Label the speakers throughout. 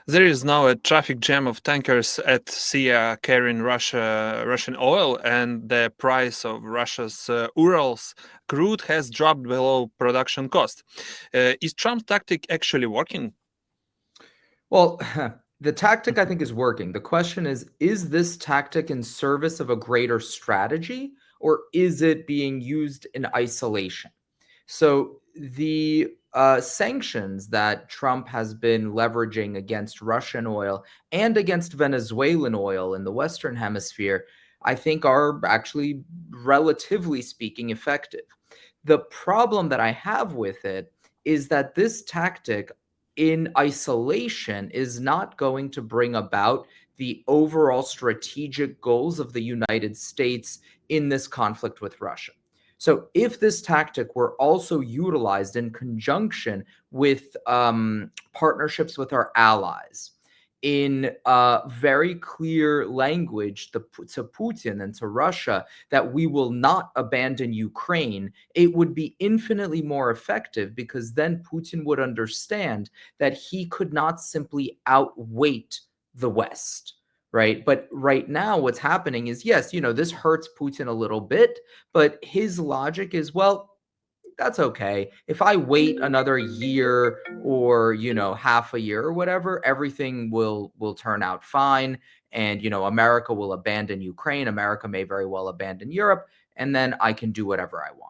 Speaker 1: There is now a traffic jam of tankers at sea carrying Russian oil, and the price of Russia's Urals crude has dropped below production cost. Is Trump's tactic actually working?
Speaker 2: Well, the tactic I think is working. The question is this tactic in service of a greater strategy, or is it being used in isolation? So the sanctions that Trump has been leveraging against Russian oil and against Venezuelan oil in the Western Hemisphere, I think are actually, relatively speaking, effective. The problem that I have with it is that this tactic in isolation is not going to bring about the overall strategic goals of the United States in this conflict with Russia. So, if this tactic were also utilized in conjunction with partnerships with our allies, in very clear language to Putin and to Russia that we will not abandon Ukraine, it would be infinitely more effective, because then Putin would understand that he could not simply outweight the West. Right. But right now, what's happening is, yes, this hurts Putin a little bit, but his logic is, well, that's okay. If I wait another year or, half a year or whatever, everything will turn out fine. And, America will abandon Ukraine. America may very well abandon Europe. And then I can do whatever I want.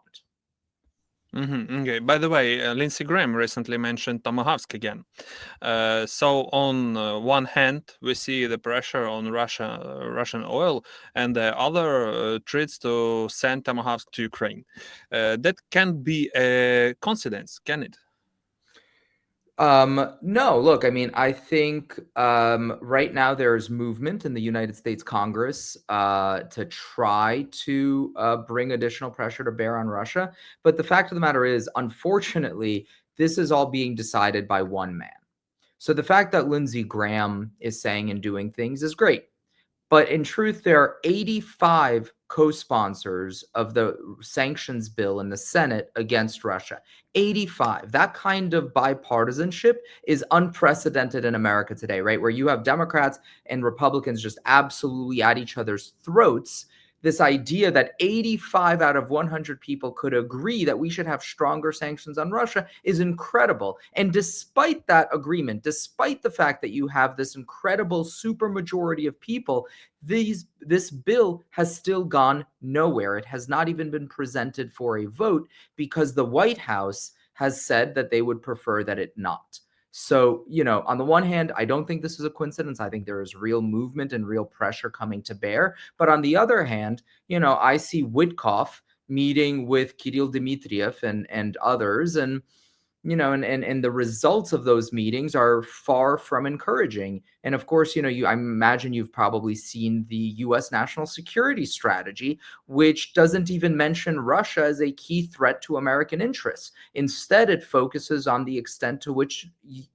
Speaker 1: Okay. By the way, Lindsey Graham recently mentioned Tomahawk again. So on one hand, we see the pressure on Russian oil, and the other threats to send Tomahawks to Ukraine. That can be a coincidence, can it?
Speaker 2: No, look, I mean, I think right now there's movement in the United States Congress to try to bring additional pressure to bear on Russia. But the fact of the matter is, unfortunately, this is all being decided by one man. So the fact that Lindsey Graham is saying and doing things is great. But in truth, there are 85 co-sponsors of the sanctions bill in the Senate against Russia. 85. That kind of bipartisanship is unprecedented in America today, right? Where you have Democrats and Republicans just absolutely at each other's throats. This idea that 85 out of 100 people could agree that we should have stronger sanctions on Russia is incredible. And despite that agreement, despite the fact that you have this incredible supermajority of people, this bill has still gone nowhere. It has not even been presented for a vote, because the White House has said that they would prefer that it not. So, on the one hand, I don't think this is a coincidence. I think there is real movement and real pressure coming to bear. But on the other hand, I see Witkoff meeting with Kirill Dmitriev and others, and and the results of those meetings are far from encouraging. And of course, I imagine you've probably seen the US national security strategy, which doesn't even mention Russia as a key threat to American interests. Instead, it focuses on the extent to which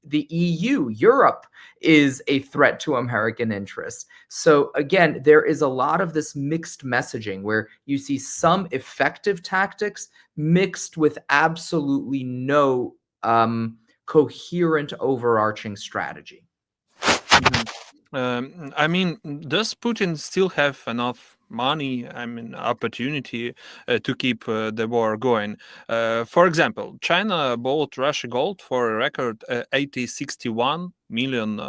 Speaker 2: the EU, Europe, is a threat to American interests. So again, there is a lot of this mixed messaging where you see some effective tactics mixed with absolutely no coherent overarching strategy.
Speaker 1: I mean, does Putin still have enough money, opportunity to keep the war going? For example, China bought Russia gold for a record $61 million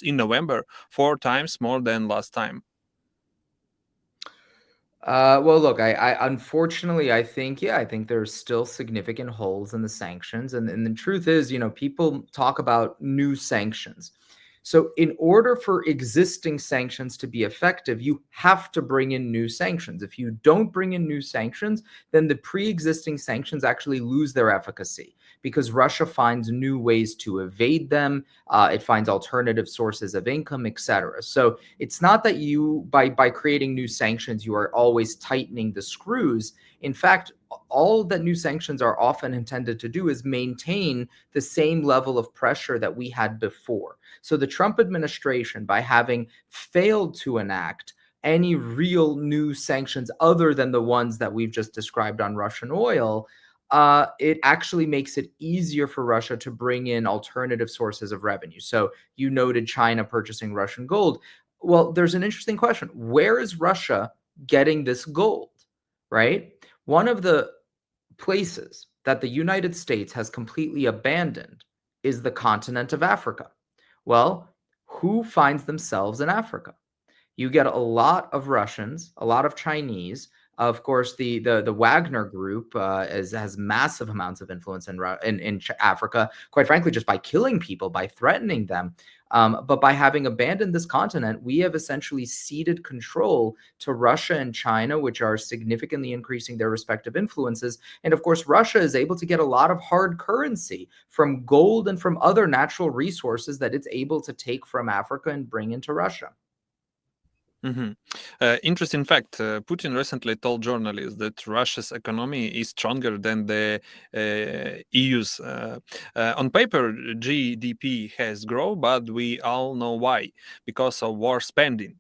Speaker 1: in November, 4 times more than last time.
Speaker 2: Well, look, I unfortunately, I think, yeah, I think there's still significant holes in the sanctions. And the truth is, people talk about new sanctions. So, in order for existing sanctions to be effective, you have to bring in new sanctions. If you don't bring in new sanctions, then the pre existing sanctions actually lose their efficacy, because Russia finds new ways to evade them. It finds alternative sources of income, etc. So, it's not that you, by creating new sanctions, you are always tightening the screws. In fact, all that new sanctions are often intended to do is maintain the same level of pressure that we had before. So the Trump administration, by having failed to enact any real new sanctions other than the ones that we've just described on Russian oil, it actually makes it easier for Russia to bring in alternative sources of revenue. So you noted China purchasing Russian gold. Well, there's an interesting question. Where is Russia getting this gold, right? One of the places that the United States has completely abandoned is the continent of Africa. Well, who finds themselves in Africa? You get a lot of Russians, a lot of Chinese. Of course, the Wagner Group has massive amounts of influence in Africa. Quite frankly, just by killing people, by threatening them. But by having abandoned this continent, we have essentially ceded control to Russia and China, which are significantly increasing their respective influences. And of course, Russia is able to get a lot of hard currency from gold and from other natural resources that it's able to take from Africa and bring into Russia.
Speaker 1: Interesting fact, Putin recently told journalists that Russia's economy is stronger than the EU's. On paper, GDP has grown, but we all know why, because of war spending.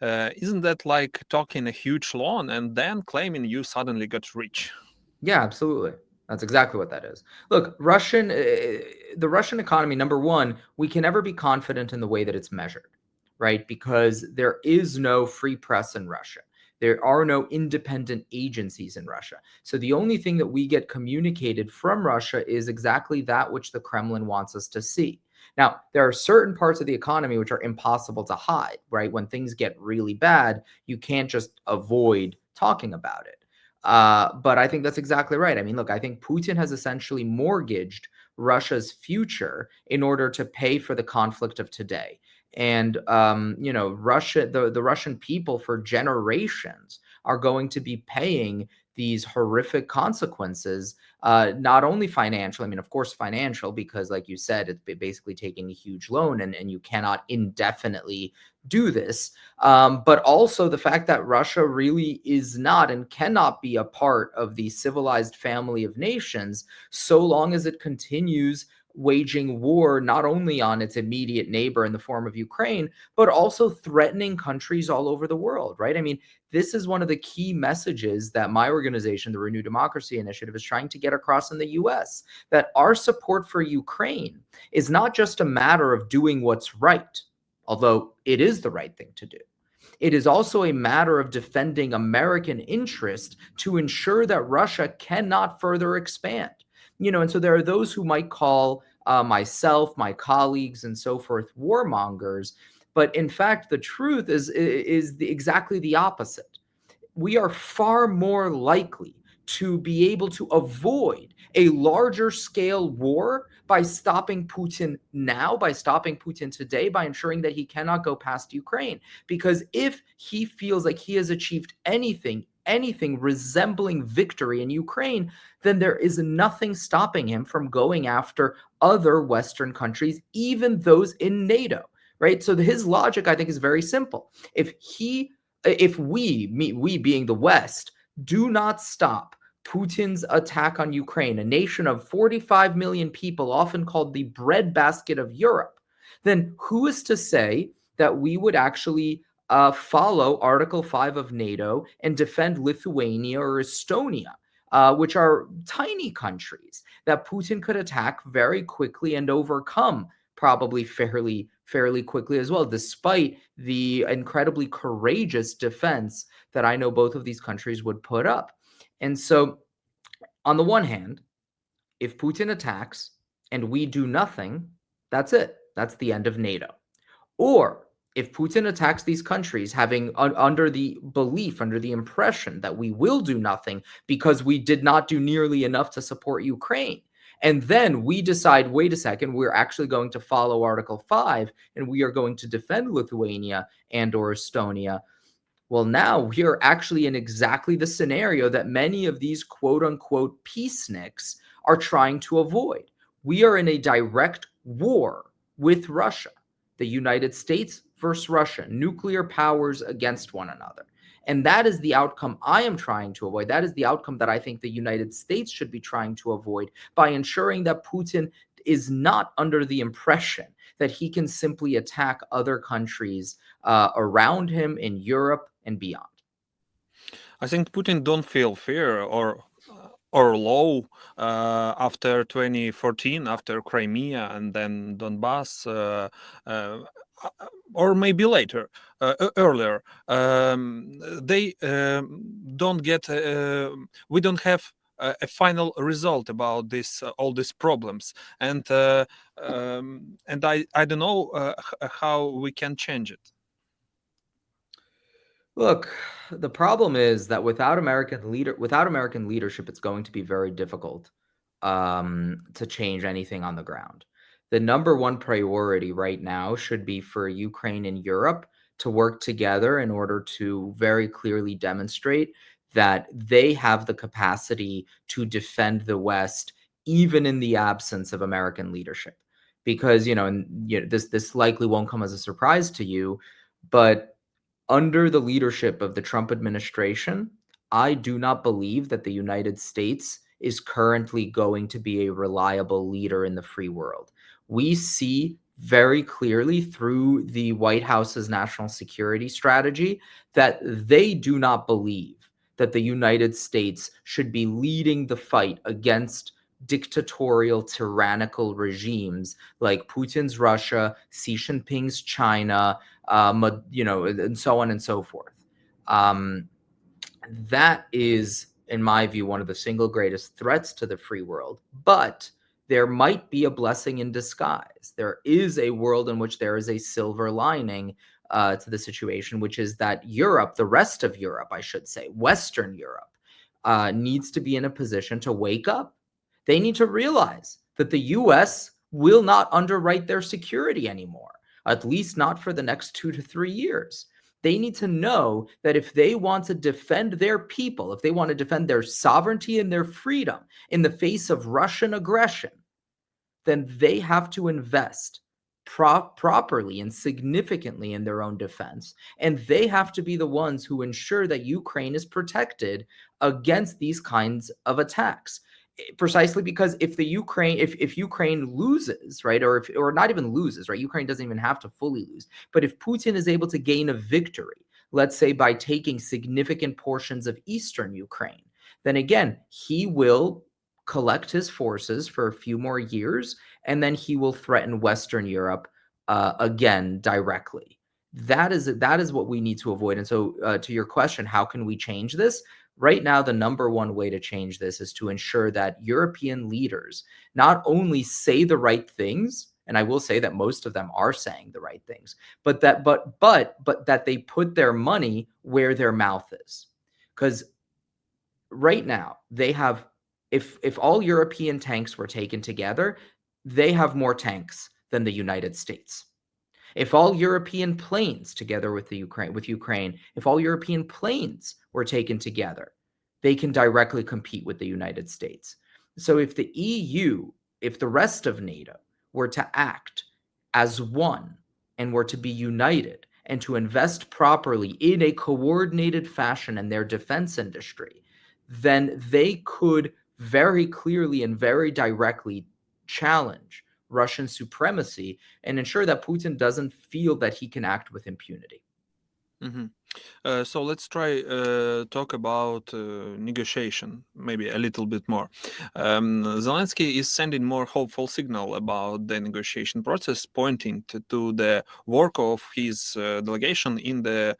Speaker 1: Isn't that like talking a huge loan and then claiming you suddenly got rich?
Speaker 2: Yeah, absolutely. That's exactly what that is. Look, the Russian economy, number one, we can never be confident in the way that it's measured, right? Because there is no free press in Russia. There are no independent agencies in Russia. So the only thing that we get communicated from Russia is exactly that which the Kremlin wants us to see. Now, there are certain parts of the economy which are impossible to hide, right? When things get really bad, you can't just avoid talking about it. But I think that's exactly right. I mean, look, I think Putin has essentially mortgaged Russia's future in order to pay for the conflict of today. And Russia, the Russian people for generations are going to be paying these horrific consequences, not only financial. I mean, of course, financial, because like you said, it's basically taking a huge loan and you cannot indefinitely do this. But also the fact that Russia really is not and cannot be a part of the civilized family of nations so long as it continues waging war not only on its immediate neighbor in the form of Ukraine, but also threatening countries all over the world, right? I mean, this is one of the key messages that my organization, the Renew Democracy Initiative, is trying to get across in the US, that our support for Ukraine is not just a matter of doing what's right, although it is the right thing to do. It is also a matter of defending American interest to ensure that Russia cannot further expand. And so there are those who might call myself, my colleagues, and so forth warmongers. But in fact, the truth is exactly the opposite. We are far more likely to be able to avoid a larger scale war by stopping Putin now, by stopping Putin today, by ensuring that he cannot go past Ukraine. Because if he feels like he has achieved anything resembling victory in Ukraine, then there is nothing stopping him from going after other Western countries, even those in NATO, right? So his logic, I think, is very simple. If we being the West, do not stop Putin's attack on Ukraine, a nation of 45 million people, often called the breadbasket of Europe, then who is to say that we would actually follow Article 5 of NATO and defend Lithuania or Estonia, which are tiny countries that Putin could attack very quickly and overcome probably fairly quickly as well, despite the incredibly courageous defense that I know both of these countries would put up. And so, on the one hand, if Putin attacks and we do nothing, that's it. That's the end of NATO. Or if Putin attacks these countries, having under the belief, under the impression that we will do nothing because we did not do nearly enough to support Ukraine, and then we decide, wait a second, we're actually going to follow Article 5 and we are going to defend Lithuania and or Estonia, well, now we are actually in exactly the scenario that many of these quote unquote peaceniks are trying to avoid. We are in a direct war with Russia, the United States versus Russia, nuclear powers against one another. And that is the outcome I am trying to avoid. That is the outcome that I think the United States should be trying to avoid by ensuring that Putin is not under the impression that he can simply attack other countries around him in Europe and beyond.
Speaker 1: I think Putin don't feel fear or or low after 2014, after Crimea and then Donbass, or maybe later, earlier. They don't get. We don't have a final result about this all these problems, and I don't know how we can change it.
Speaker 2: Look, the problem is that without American leadership, it's going to be very difficult to change anything on the ground. The number one priority right now should be for Ukraine and Europe to work together in order to very clearly demonstrate that they have the capacity to defend the West, even in the absence of American leadership. Because this likely won't come as a surprise to you, but under the leadership of the Trump administration, I do not believe that the United States is currently going to be a reliable leader in the free world. We see very clearly through the White House's national security strategy that they do not believe that the United States should be leading the fight against dictatorial, tyrannical regimes like Putin's Russia, Xi Jinping's China, and so on and so forth. That is, in my view, one of the single greatest threats to the free world. But there might be a blessing in disguise. There is a world in which there is a silver lining to the situation, which is that Europe, the rest of Europe, I should say, Western Europe, needs to be in a position to wake up. They need to realize that the U.S. will not underwrite their security anymore, at least not for the next 2 to 3 years. They need to know that if they want to defend their people, if they want to defend their sovereignty and their freedom in the face of Russian aggression, then they have to invest properly and significantly in their own defense. And they have to be the ones who ensure that Ukraine is protected against these kinds of attacks. Precisely because if Ukraine loses, right, or not even loses, right, Ukraine doesn't even have to fully lose. But if Putin is able to gain a victory, let's say by taking significant portions of eastern Ukraine, then again, he will collect his forces for a few more years, and then he will threaten Western Europe again directly. That is what we need to avoid. And so to your question, how can we change this? Right now, the number one way to change this is to ensure that European leaders not only say the right things, and I will say that most of them are saying the right things, but that they put their money where their mouth is. Because right now, they have, if all European tanks were taken together, they have more tanks than the United States. If all European planes, together with Ukraine, if all European planes were taken together, they can directly compete with the United States. So if the EU, if the rest of NATO were to act as one and were to be united and to invest properly in a coordinated fashion in their defense industry, then they could very clearly and very directly challenge Russian supremacy and ensure that Putin doesn't feel that he can act with impunity.
Speaker 1: Mm-hmm. So let's try talk about negotiation, maybe a little bit more. Zelensky is sending more hopeful signal about the negotiation process, pointing to the work of his delegation in the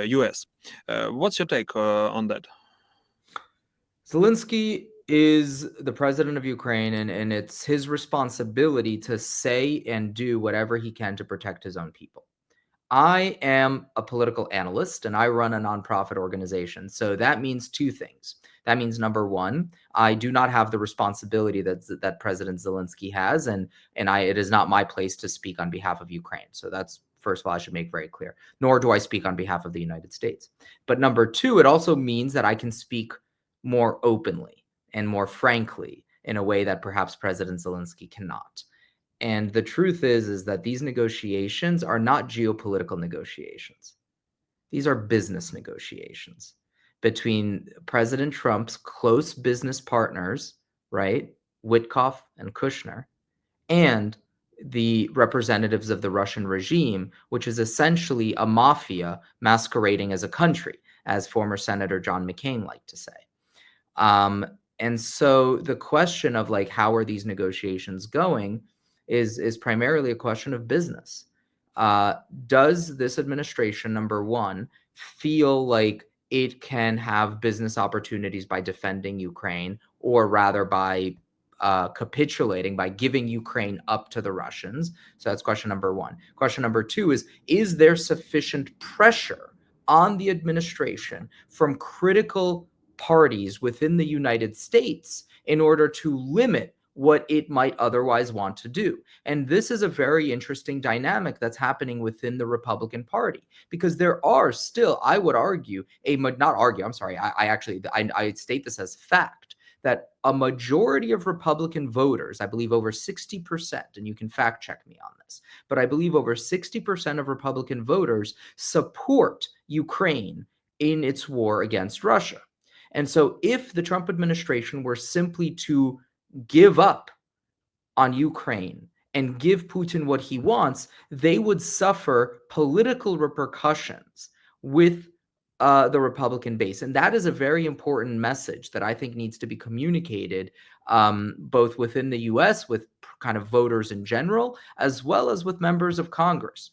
Speaker 1: U.S. What's your take on that?
Speaker 2: Zelensky is the president of Ukraine, and it's his responsibility to say and do whatever he can to protect his own people. I am a political analyst and I run a nonprofit organization. So that means two things. That means number one, I do not have the responsibility that President Zelensky has, and it is not my place to speak on behalf of Ukraine. So that's, first of all, I should make very clear. Nor do I speak on behalf of the United States. But number two, it also means that I can speak more openly and more frankly in a way that perhaps President Zelensky cannot. And the truth is that these negotiations are not geopolitical negotiations. These are business negotiations between President Trump's close business partners, right, Witkoff and Kushner, and the representatives of the Russian regime, which is essentially a mafia masquerading as a country, as former Senator John McCain liked to say. And so the question of like how are these negotiations going is primarily a question of business. Does this administration, number one, feel like it can have business opportunities by defending Ukraine, or rather by capitulating, by giving Ukraine up to the Russians? So that's question number one. Question number two is there sufficient pressure on the administration from critical parties within the United States in order to limit what it might otherwise want to do? And this is a very interesting dynamic that's happening within the Republican Party, because there are still, I would argue, not argue, I'm sorry, I state this as fact, that a majority of Republican voters, I believe over 60%, and you can fact check me on this, but I believe over 60% of Republican voters support Ukraine in its war against Russia. And so if the Trump administration were simply to give up on Ukraine and give Putin what he wants, they would suffer political repercussions with the Republican base. And that is a very important message that I think needs to be communicated both within the US with kind of voters in general, as well as with members of Congress,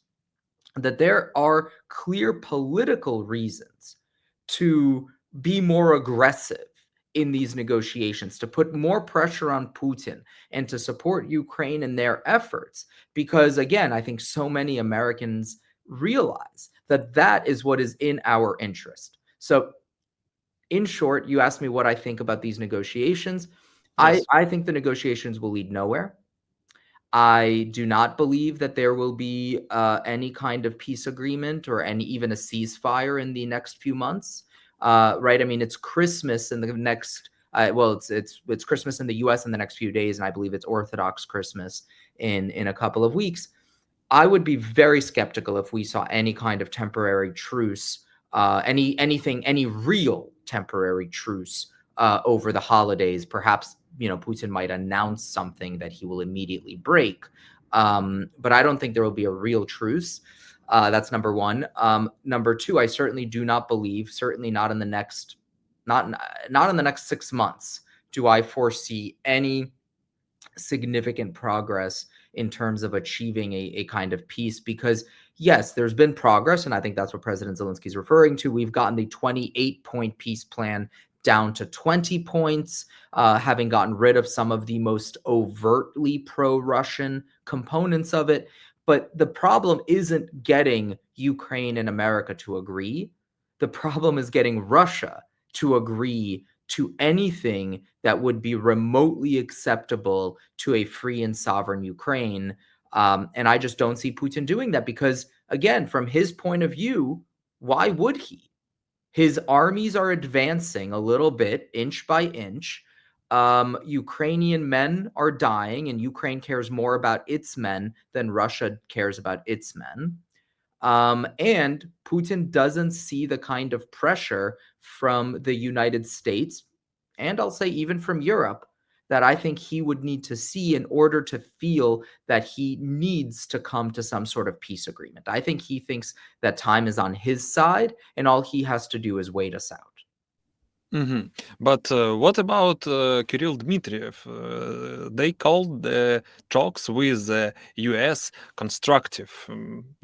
Speaker 2: that there are clear political reasons to be more aggressive in these negotiations, to put more pressure on Putin and to support Ukraine in their efforts. Because again, I think so many Americans realize that that is what is in our interest. So in short, you asked me what I think about these negotiations.
Speaker 1: Yes.
Speaker 2: I think the negotiations will lead nowhere. I do not believe that there will be any kind of peace agreement or even a ceasefire in the next few months. Right? I mean, it's Christmas in the next. It's Christmas in the U.S. in the next few days, and I believe it's Orthodox Christmas in a couple of weeks. I would be very skeptical if we saw any kind of temporary truce, any real temporary truce over the holidays. Perhaps Putin might announce something that he will immediately break, but I don't think there will be a real truce. That's number one. Number two, I certainly do not believe, certainly not in the next, not in the next 6 months, do I foresee any significant progress in terms of achieving a kind of peace. Because yes, there's been progress, and I think that's what President Zelensky is referring to. We've gotten the 28-point peace plan down to 20 points, having gotten rid of some of the most overtly pro-Russian components of it. But the problem isn't getting Ukraine and America to agree. The problem is getting Russia to agree to anything that would be remotely acceptable to a free and sovereign Ukraine. And I just don't see Putin doing that because, again, from his point of view, why would he? His armies are advancing a little bit, inch by inch. Ukrainian men are dying, and Ukraine cares more about its men than Russia cares about its men. And Putin doesn't see the kind of pressure from the United States, and I'll say even from Europe, that I think he would need to see in order to feel that he needs to come to some sort of peace agreement. I think he thinks that time is on his side, and all he has to do is wait us out.
Speaker 1: Mm-hmm. But what about Kirill Dmitriev? They called the talks with the US constructive.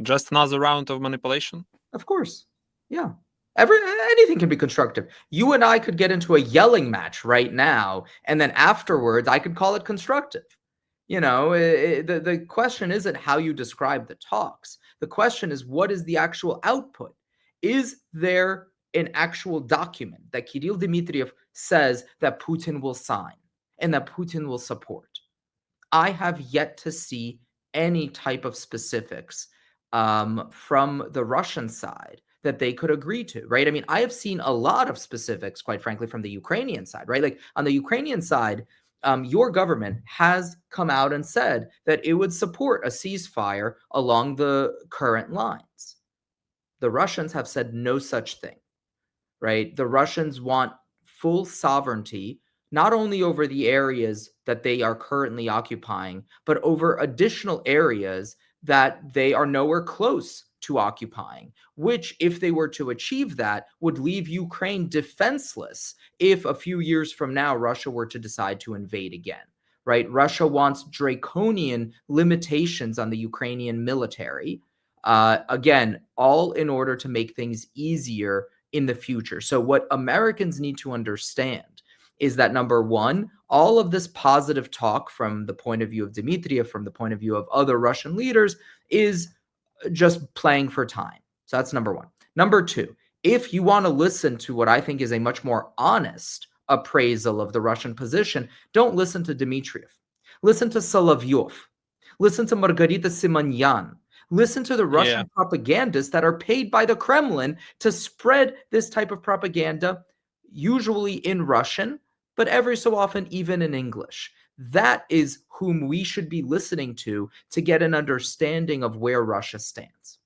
Speaker 1: Just another round of manipulation?
Speaker 2: Of course. Yeah. Anything can be constructive. You and I could get into a yelling match right now, and then afterwards I could call it constructive. The question isn't how you describe the talks. The question is, what is the actual output? Is there an actual document that Kirill Dmitriev says that Putin will sign and that Putin will support? I have yet to see any type of specifics from the Russian side that they could agree to, right? I mean, I have seen a lot of specifics, quite frankly, from the Ukrainian side, right? Like on the Ukrainian side, your government has come out and said that it would support a ceasefire along the current lines. The Russians have said no such thing, right? The Russians want full sovereignty, not only over the areas that they are currently occupying, but over additional areas that they are nowhere close to occupying, which, if they were to achieve that, would leave Ukraine defenseless if a few years from now Russia were to decide to invade again. Right? Russia wants draconian limitations on the Ukrainian military. Again, all in order to make things easier in the future. So what Americans need to understand is that, number one, all of this positive talk from the point of view of Dmitriev, from the point of view of other Russian leaders, is just playing for time. So that's number one. Number two, if you want to listen to what I think is a much more honest appraisal of the Russian position, don't listen to Dmitriev. Listen to Solovyov. Listen to Margarita Simonyan. Listen to the Russian propagandists that are paid by the Kremlin to spread this type of propaganda, usually in Russian, but every so often even in English. That is whom we should be listening to get an understanding of where Russia stands.